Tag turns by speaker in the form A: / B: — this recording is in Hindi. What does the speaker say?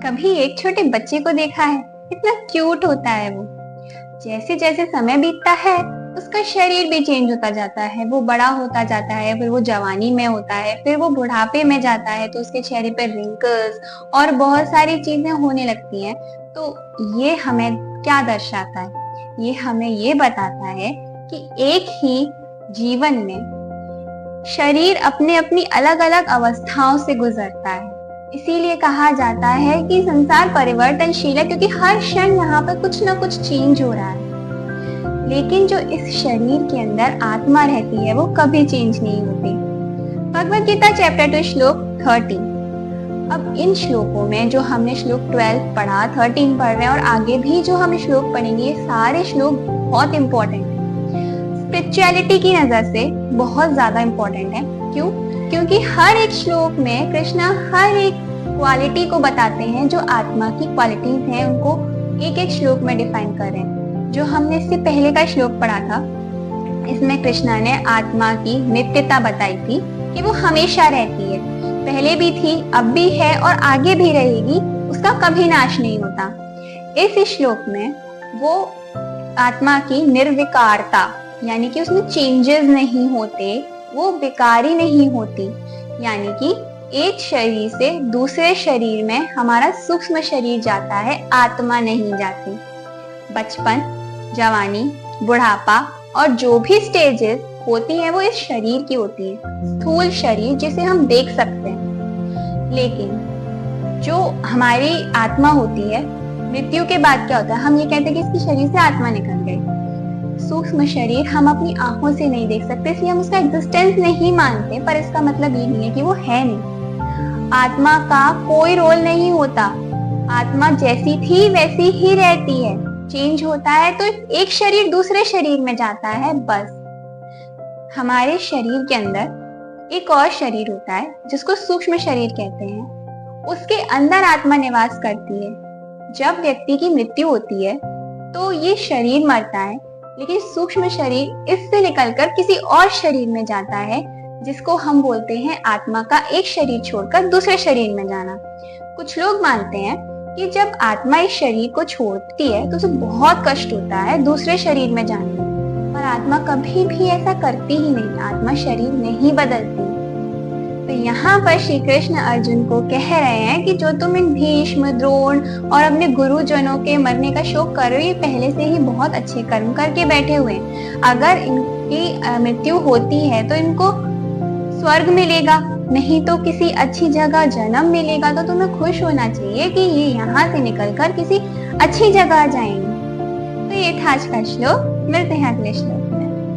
A: कभी एक छोटे बच्चे को देखा है? कितना क्यूट होता है वो। जैसे जैसे समय बीतता है उसका शरीर भी चेंज होता जाता है, वो बड़ा होता जाता है, फिर वो जवानी में होता है, फिर वो बुढ़ापे में जाता है तो उसके चेहरे पर रिंकल्स और बहुत सारी चीजें होने लगती हैं। तो ये हमें क्या दर्शाता है? ये हमें ये बताता है कि एक ही जीवन में शरीर अपने अपनी अलग अलग अवस्थाओं से गुजरता है। इसीलिए कहा जाता है कि संसार परिवर्तनशील है, क्योंकि हर क्षण यहाँ पर कुछ ना कुछ चेंज हो रहा है। लेकिन जो इस शरीर के अंदर आत्मा रहती है वो कभी चेंज नहीं होती। भगवद गीता चैप्टर 2 श्लोक 30। अब इन श्लोकों में जो हमने श्लोक 12 पढ़ा, 13 पढ़ रहे हैं और आगे भी जो हम श्लोक पढ़ेंगे, ये सारे श्लोक बहुत इंपॉर्टेंट है। स्पिरिचुअलिटी की नजर से बहुत ज्यादा इंपॉर्टेंट है। क्यों? क्योंकि हर एक श्लोक में कृष्णा हर एक क्वालिटी को बताते हैं, जो आत्मा की क्वालिटीज हैं उनको एक एक श्लोक में डिफाइन कर रहे हैं। जो हमने इससे पहले का श्लोक पढ़ा था, इसमें कृष्णा ने आत्मा की नित्यता बताई थी कि वो हमेशा रहती है, पहले भी थी, अब भी है और आगे भी रहेगी, उसका कभी नाश नहीं होता। इस श्लोक में वो आत्मा की निर्विकारता, यानी कि उसमें चेंजेस नहीं होते, वो विकारी नहीं होती, यानी कि एक शरीर से दूसरे शरीर में हमारा सूक्ष्म शरीर जाता है, आत्मा नहीं जाती। बचपन, जवानी, बुढ़ापा और जो भी स्टेजेस होती हैं वो इस शरीर की होती है, स्थूल शरीर जिसे हम देख सकते हैं। लेकिन जो हमारी आत्मा होती है, मृत्यु के बाद क्या होता है? हम ये कहते हैं कि इसकी शरीर से आत्मा निकल गई। सूक्ष्म शरीर हम अपनी आंखों से नहीं देख सकते, इसलिए हम उसका एग्जिस्टेंस नहीं मानते, पर इसका मतलब ये नहीं है कि वो है नहीं। आत्मा का कोई रोल नहीं होता, आत्मा जैसी थी वैसी ही रहती है। चेंज होता है तो एक शरीर दूसरे शरीर में जाता है, बस। हमारे शरीर के अंदर एक और शरीर होता है जिसको सूक्ष्म शरीर कहते हैं, उसके अंदर आत्मा निवास करती है। जब व्यक्ति की मृत्यु होती है तो ये शरीर मरता है, लेकिन सूक्ष्म शरीर इससे निकलकर किसी और शरीर में जाता है, जिसको हम बोलते हैं आत्मा का एक शरीर छोड़कर दूसरे शरीर में जाना। कुछ लोग मानते हैं कि जब आत्मा इस शरीर को छोड़ती है तो उसे बहुत कष्ट होता है दूसरे शरीर में जाने में, पर आत्मा कभी भी ऐसा करती ही नहीं, आत्मा शरीर नहीं बदलती। तो यहाँ पर श्री कृष्ण अर्जुन को कह रहे हैं कि जो तुम इन भीष्म, द्रोण और अपने गुरुजनों के मरने का शोक कर रहे हो, ये पहले से ही बहुत अच्छे कर्म करके बैठे हुए हैं। अगर इनकी मृत्यु होती है तो इनको स्वर्ग मिलेगा, नहीं तो किसी अच्छी जगह जन्म मिलेगा। तो तुम्हें खुश होना चाहिए कि ये यहाँ से निकलकर किसी अच्छी जगह जाएंगे। तो ये था आज का श्लोक। मिलते हैं अगले श्लोक।